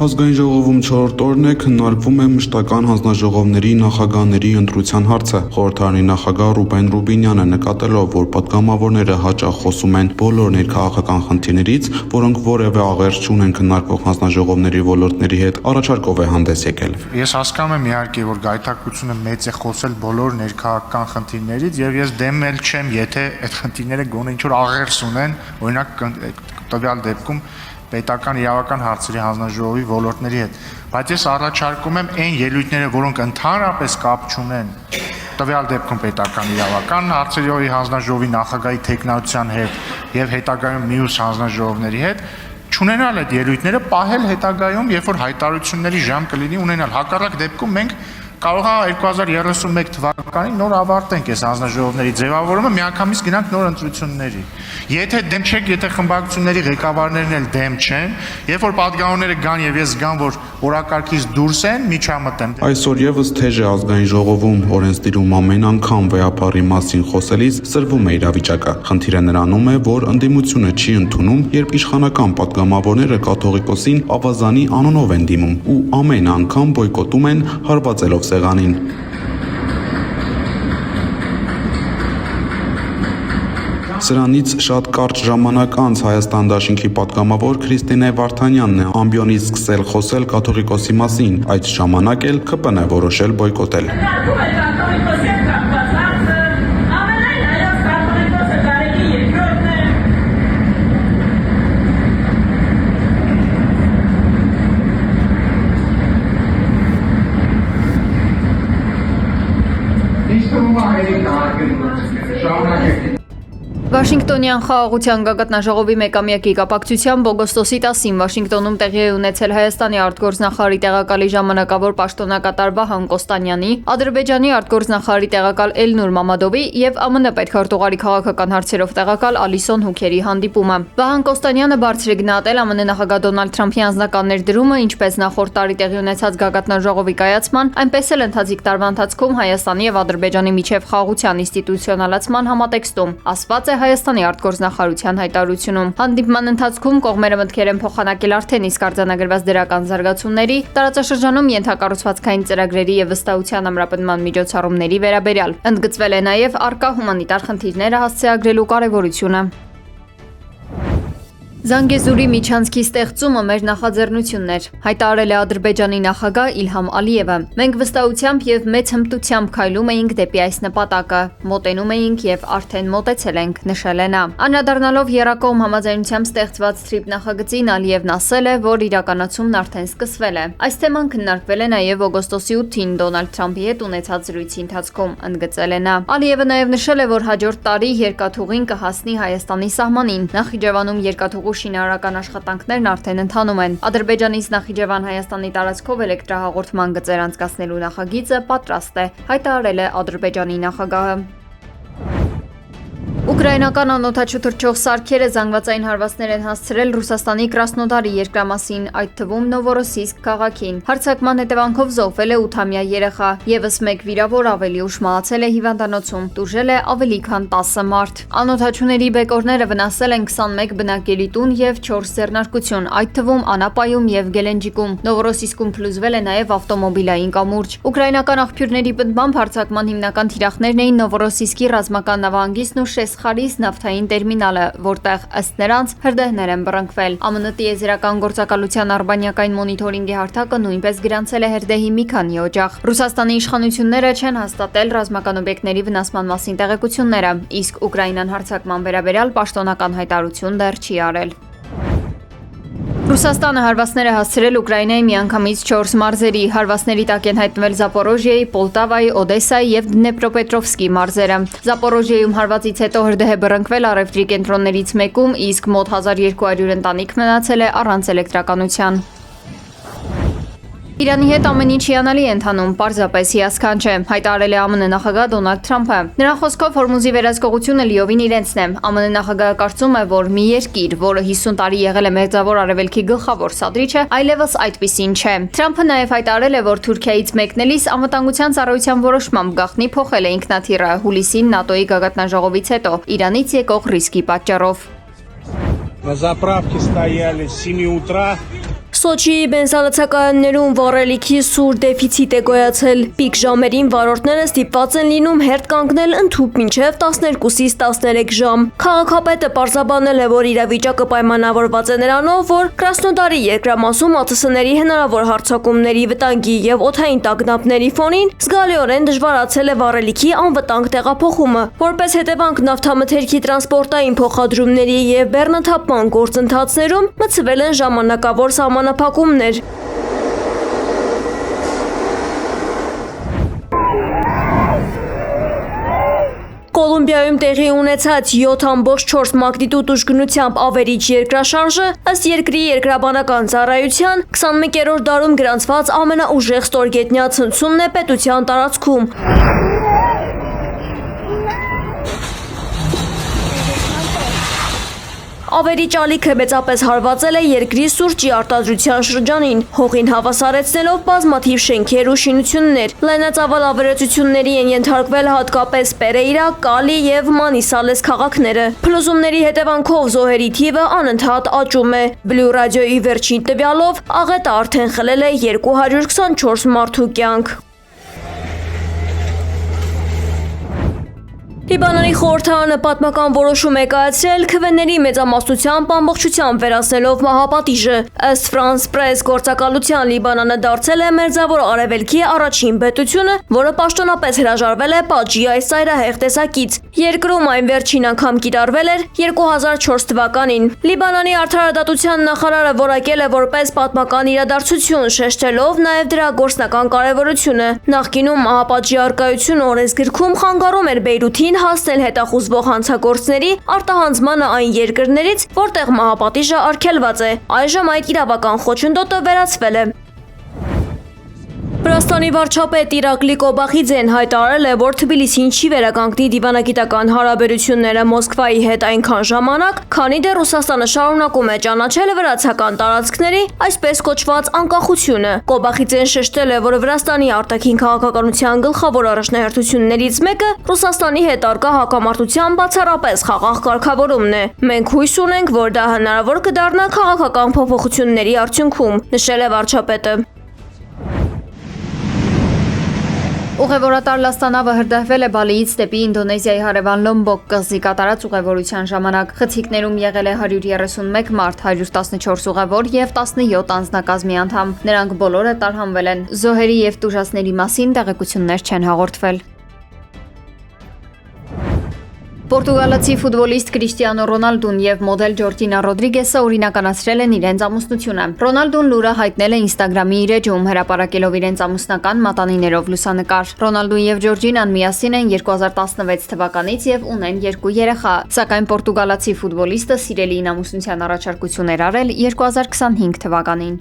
Ազգային ժողովում 4-րդ օրն է քննարկվում է մշտական հանձնաժողովների նախագահների ընտրության հարցը։ Խորհրդարանի նախագահ Ռուբեն Ռուբինյանը նկատելով, որ պատգամավորները հաճախ խոսում են բոլոր ներքաղաքական խնդիրներից, որոնք որևէ աղերս չունեն քննարկվող հանձնաժողովների ոլորտների հետ, առաջարկով է հանդես եկել։ Ես հասկանում եմ իհարկե, որ գայթակղությունը մեծ է խոսել բոլոր ներքաղաքական խնդիրներից, եւ ես դեմ էլ չեմ, եթե այդ խնդիրները գոնե ինչ-որ աղերս ունեն, օրինակ տվյալ դեպքում պետական իրավական հարցերի հանձնաժողովի ոլորտների հետ, բայց ես առաջարկում եմ այն ելույթները, որոնք ընդհանրապես կապ չունեն տվյալ դեպքում պետական իրավական հարցերի հանձնաժողովի նախագահի թեկնածության հետ եւ հետագայում մյուս հանձնաժողովների հետ, չունենալ այդ ելույթները, պահել հետագայում, երբ որ հայտարարությունների ժամ կլինի ունենալ։ Հակառակ դեպքում մենք կարող է 2031 թվականին նոր ավարտենք այս հանձնաժողովների ձևավորումը, միանգամից գնանք նոր ընտրությունների։ Եթե դեմ չեք, եթե խմբակցությունների ղեկավարներն էլ դեմ չեն, երբ որ պատգամավորները գան եւ ես զգամ, որ օրակարգից դուրս են, միջամտեմ։ Այսօր եւս թեժ է ազգային ժողովում օրենսդիրում ամեն անգամ վեհապարի մասին խոսելիս սրվում է իրավիճակը։ Խնդիրը նրանում է, որ ընդդիմությունը չի ընդունում, երբ իշխանական պատգամավորները կաթողիկոսին ավազանի անունով են դիմում ու ամեն անգամ բոյկոտում են հարվածելով սեղանին։ Սրանից շատ կարճ ժամանակ անց Հայաստան դաշինքի պատգամավոր Քրիստինե Վարդանյանն է ամբիոնից սկսել խոսել կաթողիկոսի մասին, այդ ժամանակ էլ ՔՊՆ որոշել բոյկոտել։ Վաշինգտոնյան խաղաղության գագաթնաժողովի մեկամյակի կապակցությամբ օգոստոսի 10-ին Վաշինգտոնում տեղի է ունեցել Հայաստանի արտգործնախարարի տեղակալի ժամանակավոր պաշտոնակատար Վահան Կոստանյանի, Ադրբեջանի արտգործնախարարի տեղակալ Էլնուր Մամադովի եւ ԱՄՆ պետքարտուղարի քաղաքական հարցերով տեղակալ Ալիսոն Հուքերի հանդիպումը։ Վահան Կոստանյանը բարձր է գնահատել ԱՄՆ նախագահ Դոնալդ Թրամփի անձնական ներդրումը, ինչպես նախորդ տարի տեղի ունեցած գագաթնաժողովի կայացման, այնպես էլ ընթացիկ տարվա ընթացքում Հայաստանի եւ Ադրբեջանի միջև խաղաղության ինստիտուցիոնալացման համատեքստում, ասված է Հայաստանի արտգործնախարարության հայտարարությունում։ Հանդիպման ընթացքում կողմերը մտքեր են փոխանակել արդեն իսկ արձանագրված դրական զարգացումների, տարածաշրջանում ենթակառուցվածքային ծրագրերի եւ վստահության ամրապնդման միջոցառումների վերաբերյալ։ Ընդգծվել է նաեւ առկա հումանիտար խնդիրները հասցեագրելու կարեւորությունը։ Զանգեզուրի միջանցքի ստեղծումը մեր նախաձեռնությունն էր, հայտարարել է Ադրբեջանի նախագահ Իլհամ Ալիևը։ Մենք վստահությամբ եւ մեծ հմտությամբ քայլում էինք դեպի այս նպատակը, մոտենում էինք եւ արդեն մոտեցել ենք, նշել է նա։ Անդրադառնալով Երակոմ համաձայնությամբ ստեղծված TRIP նախագծին, Ալիևն ասել է, որ իրականացումն արդեն սկսվել է։ Այս թեման քննարկվել է նաեւ օգոստոսի 8-ին Դոնալդ Թրամփի հետ ունեցած զրույցի ընթացքում, ընդգծել է նա։ Ալիևը նաեւ նշել է, որ հաջորդ տարի երկաթուղին կհասնի Հայաստանի սահմանին։ Նախիջևանում երկաթուղու շինարարական աշխատանքներն արդեն ընթանում են։ Ադրբեջանից Նախիջևան Հայաստանի տարածքով էլեկտրահաղորդման գծեր անցկացնելու նախագիծը պատրաստ է, հայտարարել է Ադրբեջանի նախագահը։ Ուկրաինական անօդաչու թռչող սարքերը զանգվածային հարվածներ են հասցրել Ռուսաստանի Կրասնոդարի երկրամասին, այդ թվում Նովորոսիսկ քաղաքին։ Հարձակման հետևանքով զոհվել է 8-ամյա երեխա, եւս մեկ վիրավոր ավելի ուշ մահացել է հիվանդանոցում, տուժել է ավելի քան 10 մարդ։ Անօդաչուների բեկորները վնասել են 21 բնակելի տուն եւ 4 ձեռնարկություն, այդ թվում Անապայում եւ Գելենջիկում։ Նովորոսիսկում փլուզվել է նաեւ ավտոմոբիլային կամուրջ։ Ուկրաինական աղբյուրների պնդմամբ հարձակման հիմնական թիրախներն էին Նովորոսիսկի ռազմական նավահանգիստն ու Շեսխարիս նավթային տերմինալը, որտեղ ըստ նրանց հրդեհներ են բռնկվել։ ԱՄՆ տիեզերական գործակալության արբանյակային մոնիթորինգի հարթակը նույնպես գրանցել է հրդեհի մի քանի օջախ։ Ռուսաստանի իշխանությունները չեն հաստատել ռազմական օբյեկտների վնասման մասին տեղեկությունները, իսկ Ուկրաինան հարձակման վերաբերյալ պաշտոնական հայտարարություն դեռ չի արել։ Ռուսաստանը հարվածներ է հասցրել Ուկրաինայի միանգամից 4 մարզերի։ Հարվածների տակ են հայտնվել Զապորոժիայի, Պոլտավայի, Օդեսայի եւ Դնեպրոպետրովսկի մարզերը։ Զապորոժիայում հարվածից հետո հրդեհ է բռնկվել առևտրի կենտրոններից մեկում, իսկ մոտ 1200 ընտանիք մնացել է առանց էլեկտրականության։ Իրանի հետ ամեն ինչ հիանալի է ընթանում, պարզապես հիասքանչ է, հայտարարել է ԱՄՆ նախագահ Դոնալդ Թրամփը։ Նրա խոսքով Հորմուզի վերահսկողությունը լիովին իրենցն է։ ԱՄՆ նախագահը կարծում է, որ մի երկիր, որը 50 տարի եղել է Մերձավոր Արևելքի գլխավոր սադրիչը, այլևս այդպիսին չէ։ Թրամփը նաև հայտարարել է, որ Թուրքիայից մեկնելիս անվտանգության ծառայության որոշմամբ գաղտնի փոխել է ինքնաթիռը հուլիսին ՆԱՏՕ-ի գագաթնաժողովից հետո Իրանից եկող ռիսկի պատճառով։ На заправке стояли с 7 утра. Սոչիի բենզալացակայաններում վառելիքի սուր դեֆիցիտ է գոյացել։ Պիկ ժամերին վարորդները ստիպված են լինում հերթ կանգնել ընդհուպ մինչև 12-ից 13 ժամ։ Քաղաքապետը պարզաբանել է, որ իրավիճակը պայմանավորված է նրանով, որ Կրասնոդարի երկրամասում ԱՑՍ-ների հնարավոր հարձակումների վտանգի եւ օդային տագնապների ֆոնին զգալիորեն դժվարացել է վառելիքի անվտանգ տեղափոխումը։ Որպես հետևանք նավթամթերքի տրանսպորտային փոխադրումների եւ բեռնաթափման գործընթացներում մտցվել են ժամանակավոր սահմանափակումներ։ Կոլումբիայում տեղի ունեցած 7.4 մագնիտուդ ուժգնությամբ ավերիչ երկրաշարժը ըստ երկրի երկրաբանական ծառայության 21-րդ դարում գրանցված ամենաուժեղ ստորգետնյա ցնցումն է պետության տարածքում։ Ավերիչ ալիքը մեծապես հարվածել է երկրի սուրճի արտադրության շրջանին, հողին հավասարեցնելով բազմաթիվ շենքեր ու շինություններ։ Լայնածավալ ավերածությունների են ենթարկվել հատկապես Պերեյրա, Կալի եւ Մանիսալես քաղաքները։ Փլուզումների հետևանքով զոհերի թիվը անընդհատ աճում է։ Բլու ռադիոյի վերջին տվյալով աղետը արդեն խլել է 224 մարդու կյանք։ Լիբանանի խորհրդարանը պատմական որոշում է կայացրել քվեների մեծամասնությամբ ամբողջությամբ վերացնելով մահապատիժը։ Ըստ France Press գործակալության Լիբանանը դարձել է Մերձավոր Արևելքի առաջին պետությունը, որը պաշտոնապես հրաժարվել է պատժի այս ծայրահեղ տեսակից։ Երկրում այն վերջին անգամ կիրառվել էր 2004 թվականին։ Լիբանանի արդարադատության նախարարը որակել է որպես պատմական իրադարձություն, շեշտելով նաև դրա գործնական կարևորությունը։ Նախկինում մահապատժի առկայությունը օրենսգրքում խանգարում էր Բեյրութին հասնել հետախուզվող հանցագործների արտահանձմանը այն երկրներից, որտեղ մահապատիժը արգելված է։ Այժմ այդ իրավական խոչընդոտը վերացվել է։ Վրաստանի վարչապետ Իրակլի Կոբախիձեն հայտարարել է, որ Թբիլիսին չի վերականգնի դիվանագիտական հարաբերությունները Մոսկվայի հետ այնքան ժամանակ, քանի դեռ Ռուսաստանը շարունակում է ճանաչել վրացական տարածքների այսպես կոչված անկախությունը։ Կոբախիձեն շեշտել է, որ Վրաստանի արտաքին քաղաքականության գլխավոր առաջնահերթություններից մեկը Ռուսաստանի հետ արկա հակամարտության բացառապես խաղաղ կարգավորումն է։ Մենք հույս ունենք, որ դա հնարավոր կդառնա քաղաքական փոփոխությունների արդյունքում, նշել է վարչապետը։ Ուղևորատար լաստանավը հրդեհվել է Բալիից դեպի Ինդոնեզիայի հարևան Լոմբոկ կղզի կատարած ուղևորության ժամանակ։ Խցիկներում եղել է 131 մարդ, 114 ուղևոր եւ 17 անձնակազմի անդամ։ Նրանք բոլորը տարհանվել են։ Զոհերի եւ տուժածների մասին տեղեկություններ չեն հաղորդվել։ Պորտուգալացի ֆուտբոլիստ Կրիշտիանո Ռոնալդուն եւ մոդել Ջորջինա Ռոդրիգեսը օրինականացրել են իրենց ամուսնությունը։ Ռոնալդուն լուրը հայտնել է Instagram-ի իր էջում, հրապարակելով իրենց ամուսնական մատանիներով լուսանկար։ Ռոնալդուն եւ Ջորջինան միասին են 2016 թվականից եւ ունեն 2 երեխա, սակայն պորտուգալացի ֆուտբոլիստը սիրելիին ամուսնության առաջարկություն էր արել 2025 թվականին։